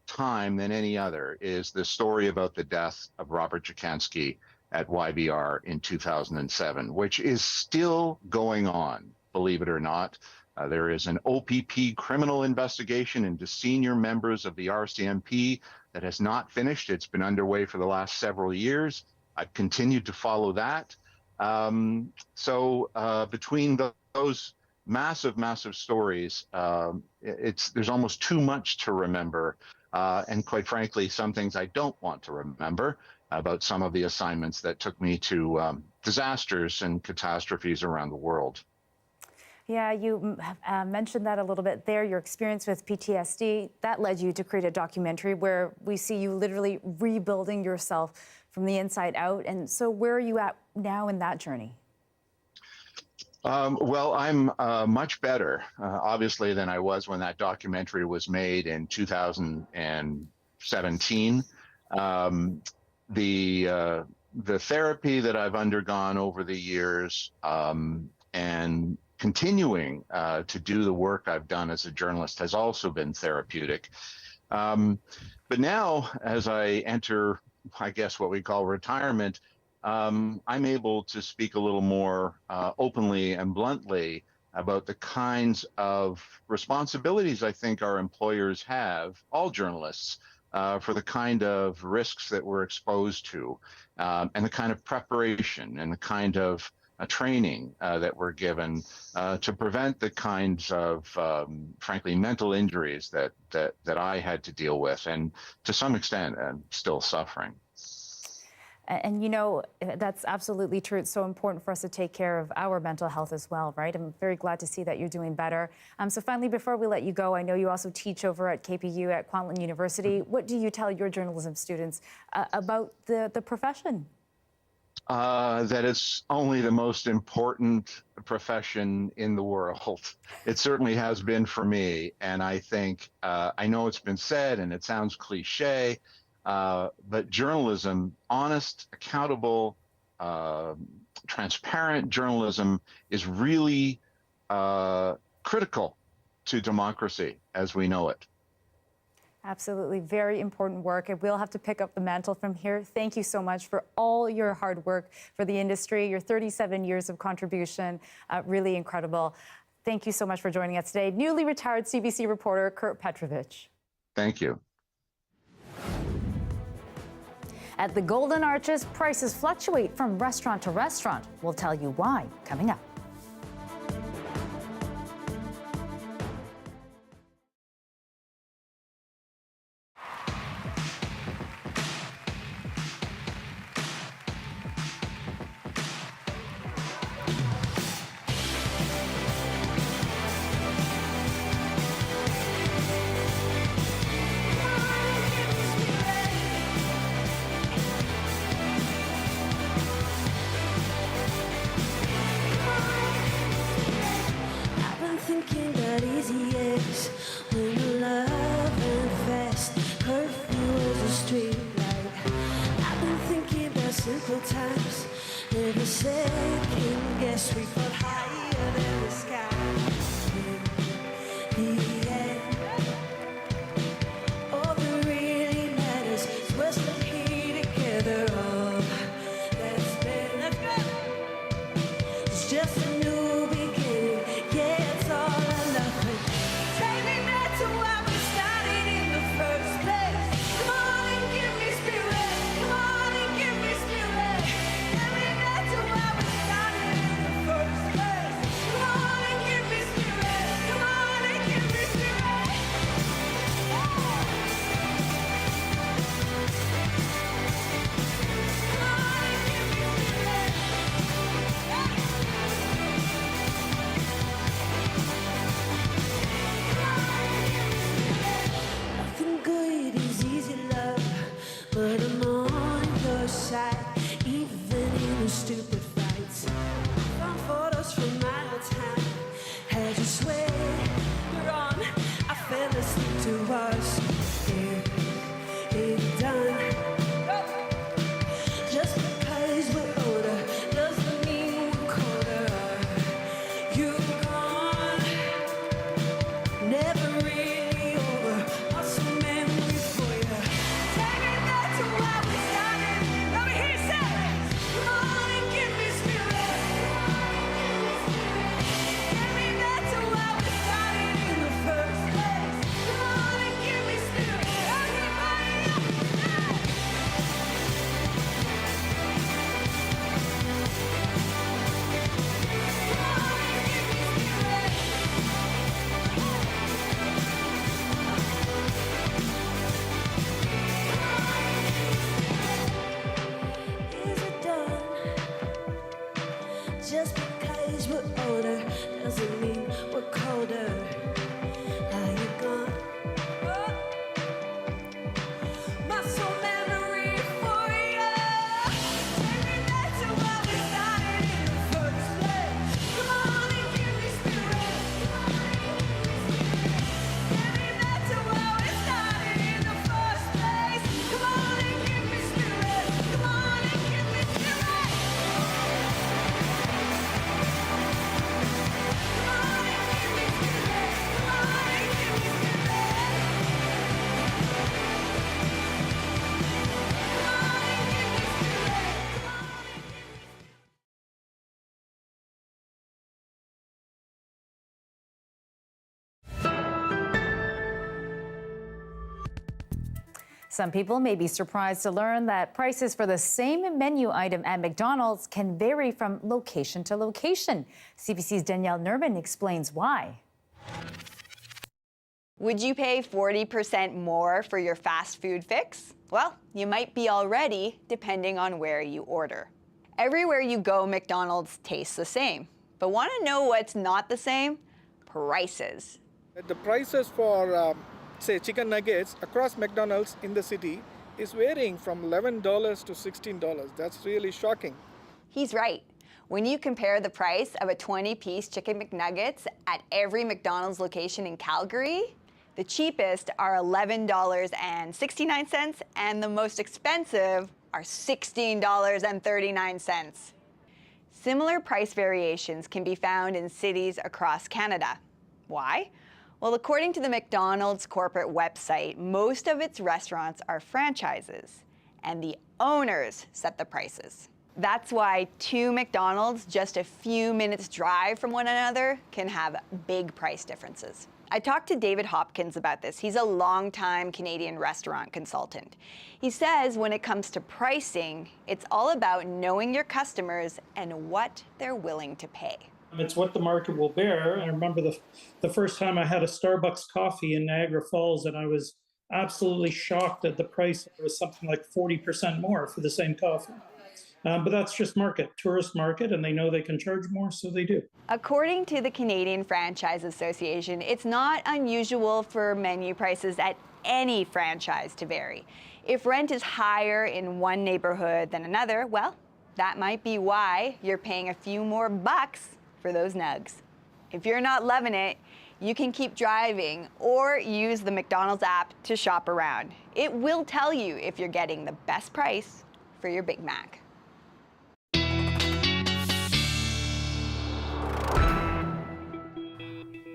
Speaker 29: time than any other is the story about the death of Robert Jacansky at YVR in 2007, which is still going on, believe it or not. There is an OPP criminal investigation into senior members of the RCMP that has not finished. It's been underway for the last several years. I've continued to follow that. So between those massive stories, there's almost too much to remember. And quite frankly, some things I don't want to remember about some of the assignments that took me to disasters and catastrophes around the world.
Speaker 1: Yeah, you mentioned that a little bit there, your experience with PTSD. That led you to create a documentary where we see you literally rebuilding yourself from the inside out. And so where are you at now in that journey?
Speaker 29: Well, I'm much better, obviously, than I was when that documentary was made in 2017. the therapy that I've undergone over the years and continuing to do the work I've done as a journalist has also been therapeutic. But now, as I enter, I guess, what we call retirement, I'm able to speak a little more openly and bluntly about the kinds of responsibilities I think our employers have, all journalists, for the kind of risks that we're exposed to, and the kind of preparation and the kind of training that we're given to prevent the kinds of, frankly, mental injuries that I had to deal with, and to some extent, I'm still suffering.
Speaker 1: And you know, that's absolutely true. It's so important for us to take care of our mental health as well, right? I'm very glad to see that you're doing better. So finally, before we let you go, I know you also teach over at KPU at Kwantlen University. What do you tell your journalism students about the profession?
Speaker 29: That it's only the most important profession in the world. It certainly has been for me. And I think, I know it's been said and it sounds cliche, but journalism, honest, accountable, transparent journalism is really critical to democracy as we know it.
Speaker 1: Absolutely. Very important work. And we'll have to pick up the mantle from here. Thank you so much for all your hard work for the industry, your 37 years of contribution. Really incredible. Thank you so much for joining us today. Newly retired CBC reporter Kurt Petrovich.
Speaker 29: Thank you.
Speaker 1: At the Golden Arches, prices fluctuate from restaurant to restaurant. We'll tell you why coming up.
Speaker 2: Times, never second guess, we fought higher than the sky. In the end, all that really matters is we're still here together. All that's been left behind, it's just a new beginning. Yeah, it's all or nothing. Take me back to where we started in the first place. Come on and give me spirit. Come on and give me spirit. Stupid fights, found photos from my old time. Had you swear you're on? I fell asleep to us. It's done. Just because we're older doesn't mean we're colder. You're gone, never really over. Muscle memory for you. Take me back to where we started. Let me hear you say. Just because we're older doesn't mean we're colder. Now you're gone. Muscle memory for you. Take me back to where we started in the first place. Come on and give me spirit. Take me back to where we started in the first place. Come on and give me spirit. Come on and give me spirit.
Speaker 1: Some people may be surprised to learn that prices for the same menu item at McDonald's can vary from location to location. CBC's Danielle Nerman explains why.
Speaker 5: Would you pay 40% more for your fast food fix? Well, you might be already, depending on where you order. Everywhere you go, McDonald's tastes the same. But want to know what's not the same? Prices.
Speaker 15: The prices for, say, chicken nuggets across McDonald's in the city is varying from $11 to $16. That's really shocking.
Speaker 5: He's right. When you compare the price of a 20-piece chicken McNuggets at every McDonald's location in Calgary, the cheapest are $11.69 and the most expensive are $16.39. Similar price variations can be found in cities across Canada. Why? Well, according to the McDonald's corporate website, most of its restaurants are franchises, and the owners set the prices. That's why two McDonald's just a few minutes drive from one another can have big price differences. I talked to David Hopkins about this. He's a longtime Canadian restaurant consultant. He says when it comes to pricing, it's all about knowing your customers and what they're willing to pay.
Speaker 16: It's what the market will bear. I remember the first time I had a Starbucks coffee in Niagara Falls, and I was absolutely shocked at the price. It was something like 40% more for the same coffee. But that's just tourist market, and they know they can charge more, so they do.
Speaker 5: According to the Canadian Franchise Association, it's not unusual for menu prices at any franchise to vary. If rent is higher in one neighborhood than another, well, that might be why you're paying a few more bucks for those nugs. If you're not loving it, you can keep driving or use the McDonald's app to shop around. It will tell you if you're getting the best price for your Big Mac.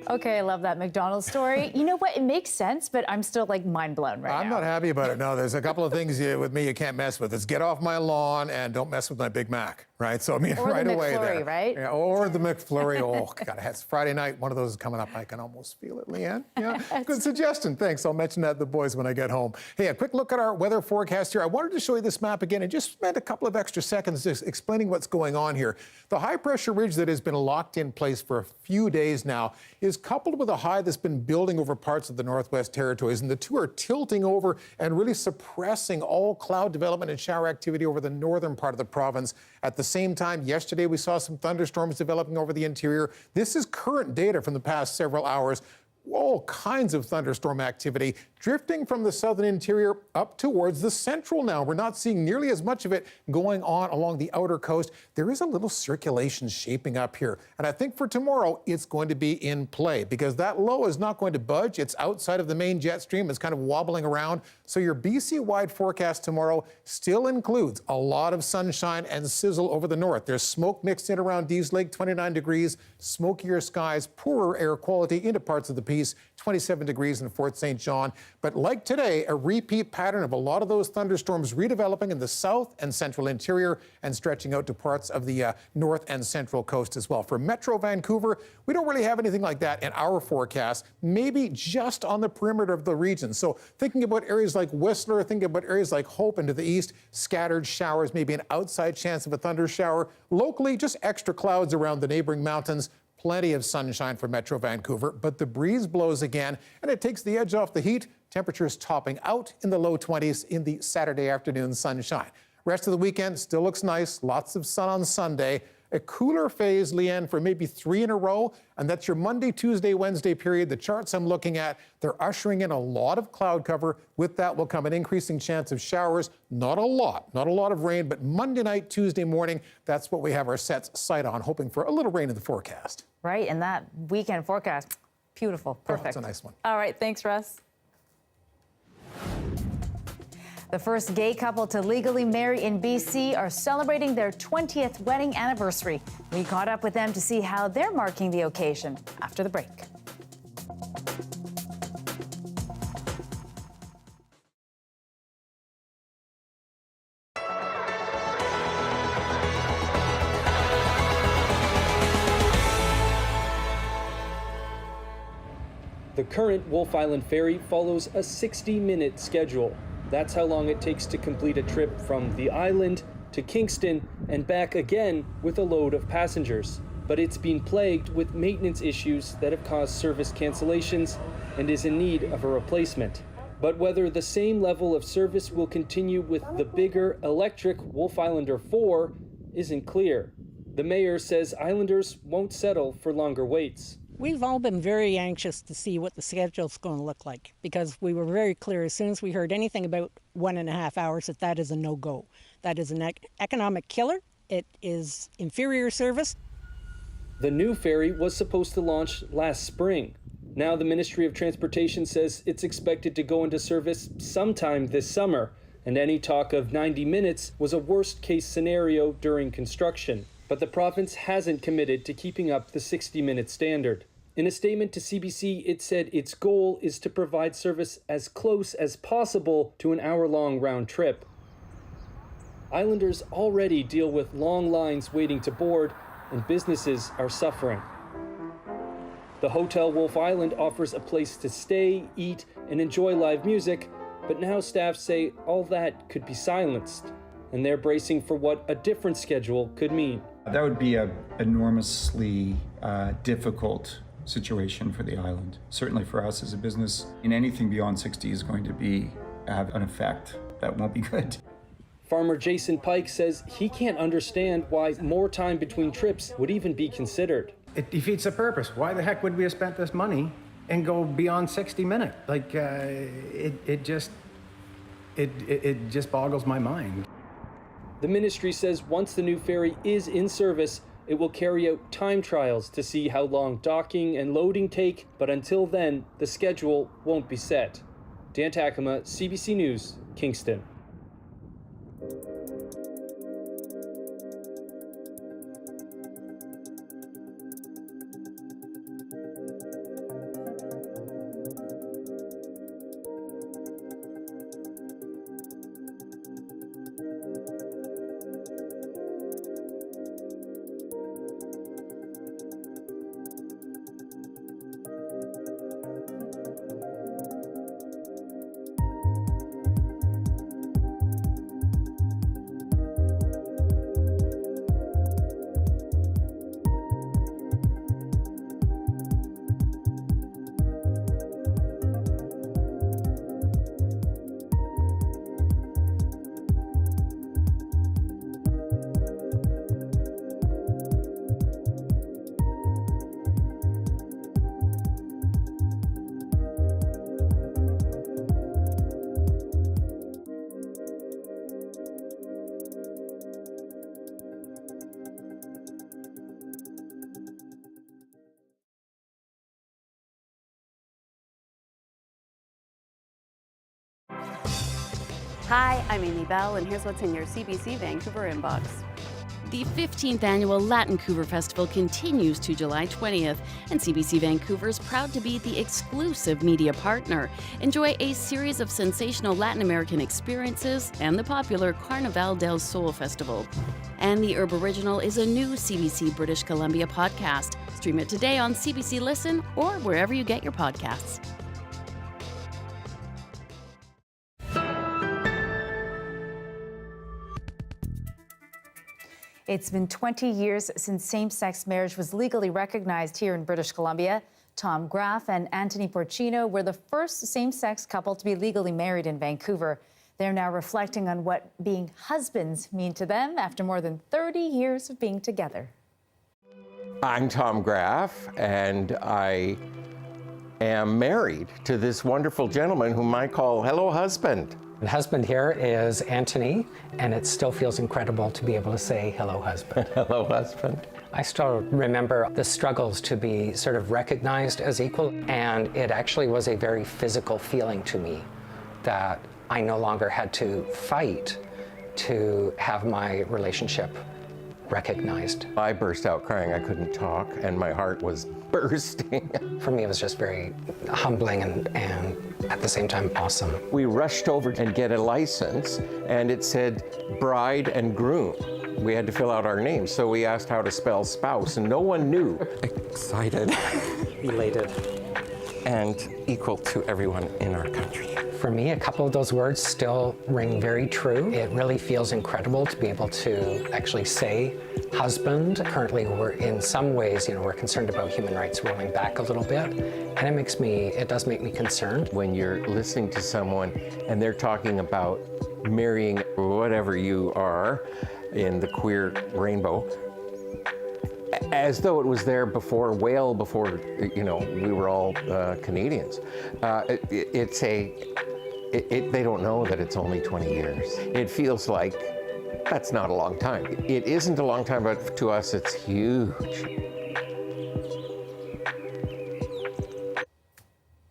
Speaker 1: Okay, I love that McDonald's story. You know what? It makes sense, but I'm still like mind blown right now.
Speaker 4: I'm not happy about it. No, there's a couple of things with me you can't mess with. It's get off my lawn and don't mess with my Big Mac, right? So I mean,
Speaker 1: or
Speaker 4: right
Speaker 1: the
Speaker 4: away
Speaker 1: McFlurry,
Speaker 4: there.
Speaker 1: Right?
Speaker 4: Yeah, or the McFlurry. Oh, God, it's Friday night. One of those is coming up. I can almost feel it, Leanne. Yeah, good suggestion. Thanks. I'll mention that to the boys when I get home. Hey, a quick look at our weather forecast here. I wanted to show you this map again and just spend a couple of extra seconds just explaining what's going on here. The high pressure ridge that has been locked in place for a few days now is coupled with a high that's been building over parts of the Northwest Territories, and the two are tilting over and really suppressing all cloud development and shower activity over the northern part of the province. At the same time, yesterday we saw some thunderstorms developing over the interior. This is current data from the past several hours. All kinds of thunderstorm activity drifting from the southern interior up towards the central now. We're not seeing nearly as much of it going on along the outer coast. There is a little circulation shaping up here. And I think for tomorrow, it's going to be in play because that low is not going to budge. It's outside of the main jet stream. It's kind of wobbling around. So your BC-wide forecast tomorrow still includes a lot of sunshine and sizzle over the north. There's smoke mixed in around Dease Lake, 29 degrees, smokier skies, poorer air quality into parts of the Peace, 27 degrees in Fort St. John. But like today, a repeat pattern of a lot of those thunderstorms redeveloping in the south and central interior and stretching out to parts of the north and central coast as well. For Metro Vancouver, we don't really have anything like that in our forecast, maybe just on the perimeter of the region. So thinking about areas like Whistler, thinking about areas like Hope and to the east, scattered showers, maybe an outside chance of a thunder shower. Locally, just extra clouds around the neighboring mountains. Plenty of sunshine for Metro Vancouver, but the breeze blows again, and it takes the edge off the heat. Temperatures topping out in the low 20s in the Saturday afternoon sunshine. Rest of the weekend still looks nice. Lots of sun on Sunday. A cooler phase, Leanne, for maybe 3 in a row, and that's your Monday, Tuesday, Wednesday period. The charts I'm looking at, they're ushering in a lot of cloud cover. With that will come an increasing chance of showers. Not a lot of rain, but Monday night, Tuesday morning, that's what we have our sight on, hoping for a little rain in the forecast.
Speaker 1: Right, and that weekend forecast, beautiful, perfect.
Speaker 4: Oh, it's a nice one.
Speaker 1: All right, thanks, Russ. The first gay couple to legally marry in BC are celebrating their 20th wedding anniversary. We caught up with them to see how they're marking the occasion after the break.
Speaker 17: The current Wolf Island Ferry follows a 60-minute schedule.
Speaker 7: That's how long it takes to complete a trip from the island to Kingston and back again with a load of passengers. But it's been plagued with maintenance issues that have caused service cancellations and is in need of a replacement. But whether the same level of service will continue with the bigger electric Wolf Islander 4 isn't clear. The mayor says Islanders won't settle for longer waits.
Speaker 8: We've all been very anxious to see what the schedule's going to look like, because we were very clear as soon as we heard anything about 1.5 hours that is a no-go. That is an economic killer. It is inferior service.
Speaker 7: The new ferry was supposed to launch last spring. Now the Ministry of Transportation says it's expected to go into service sometime this summer, and any talk of 90 minutes was a worst-case scenario during construction. But the province hasn't committed to keeping up the 60-minute standard. In a statement to CBC, it said its goal is to provide service as close as possible to an hour-long round trip. Islanders already deal with long lines waiting to board, and businesses are suffering. The Hotel Wolf Island offers a place to stay, eat, and enjoy live music, but now staff say all that could be silenced, and they're bracing for what a different schedule could mean.
Speaker 17: That would be an enormously difficult situation for the island. Certainly for us as a business, and anything beyond 60 is going to have an effect that won't be good.
Speaker 7: Farmer Jason Pike says he can't understand why more time between trips would even be considered.
Speaker 18: It defeats the purpose. Why the heck would we have spent this money and go beyond 60 minutes? Like, it just boggles my mind.
Speaker 7: The ministry says once the new ferry is in service, it will carry out time trials to see how long docking and loading take, but until then, the schedule won't be set. Dan Takema, CBC News, Kingston.
Speaker 19: Hi, I'm Amy Bell, and here's what's in your CBC Vancouver inbox.
Speaker 20: The 15th annual Latincouver Festival continues to July 20th, and CBC Vancouver is proud to be the exclusive media partner. Enjoy a series of sensational Latin American experiences and the popular Carnaval del Sol Festival. And the Herb Original is a new CBC British Columbia podcast. Stream it today on CBC Listen or wherever you get your podcasts.
Speaker 1: It's been 20 years since same-sex marriage was legally recognized here in British Columbia. Tom Graff and Anthony Porcino were the first same-sex couple to be legally married in Vancouver. They're now reflecting on what being husbands mean to them after more than 30 years of being together.
Speaker 21: I'm Tom Graff, and I am married to this wonderful gentleman whom I call Hello Husband.
Speaker 22: The husband here is Anthony, and it still feels incredible to be able to say hello, husband.
Speaker 21: Hello, husband.
Speaker 22: I still remember the struggles to be sort of recognized as equal, and it actually was a very physical feeling to me that I no longer had to fight to have my relationship recognized.
Speaker 21: I burst out crying. I couldn't talk, and my heart was bursting.
Speaker 22: For me, it was just very humbling and at the same time awesome.
Speaker 21: We rushed over and get a license, and it said bride and groom. We had to fill out our names, so we asked how to spell spouse, and no one knew.
Speaker 22: Excited. Elated.
Speaker 21: and equal to everyone in our country.
Speaker 22: For me, a couple of those words still ring very true. It really feels incredible to be able to actually say husband. Currently, we're in some ways, we're concerned about human rights rolling back a little bit, and it does make me concerned.
Speaker 21: When you're listening to someone and they're talking about marrying whatever you are in the queer rainbow, as though it was there before, well before, we were all Canadians. They don't know that it's only 20 years. It feels like that's not a long time. It isn't a long time, but to us, it's huge.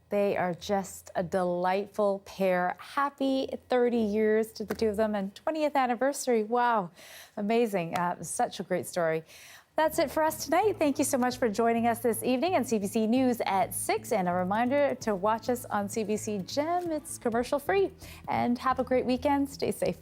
Speaker 1: They are just a delightful pair. Happy 30 years to the two of them and 20th anniversary. Wow, amazing. Such a great story. That's it for us tonight. Thank you so much for joining us this evening on CBC News at 6. And a reminder to watch us on CBC Gem. It's commercial free. And have a great weekend. Stay safe.